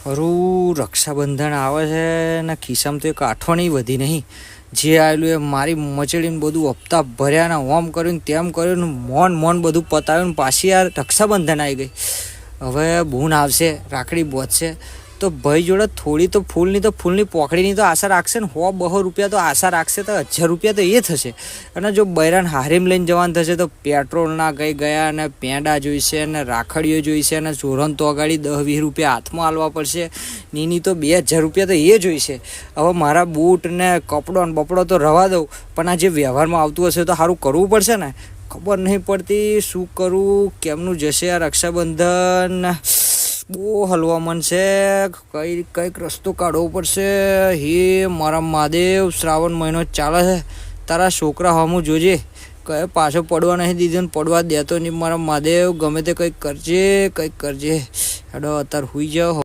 હરું રક્ષાબંધન આવે છે ને ખિસ્સામાં તો એક આઠો નહીં વધી નહીં. જે આવેલું એ મારી મચડીને બધું હપ્તા ભર્યા ને ઓમ કર્યું તેમ કર્યું મોન બધું પતાવ્યું. પાછી યાર રક્ષાબંધન આવી ગઈ. હવે બૂન આવશે, રાખડી બોધશે તો ભાઈ જોડે થોડી તો ફૂલની પોખડીની તો આશા રાખશે ને. 100-200 રૂપિયા તો આશા રાખશે તો 1000 રૂપિયા તો એ થશે. અને જો બૈરાન હારીમ લઈને જવાનું થશે તો પેટ્રોલના કઈ ગયા ને પેંડા જોઈશે ને રાખડીઓ જોઈશે ને ચોરન તો અગાડી 10-20 રૂપિયા હાથમાં આલવા પડશે. નીની તો 2000 રૂપિયા તો એ જોઈશે. હવે મારા બૂટ ને કપડો ને બપડો તો રવા દઉં, પણ આ જે વ્યવહારમાં આવતું હશે તો સારું કરવું પડશે ને. ખબર નહીં પડતી શું કરું, કેમનું જશે આ રક્ષાબંધન. બહુ હલવા મન છે, કંઈક રસ્તો કાઢવો પડશે. હે મારા મહાદેવ, શ્રાવણ મહિનો ચાલે છે, તારા છોકરા હમું જોજે, કઈ પાછો પડવા નહીં દીધો ને પડવા દેતો નહીં મારા મહાદેવ. ગમે તે કંઈક કરજે. હેડો અત્યારે હુઈ જાઓ.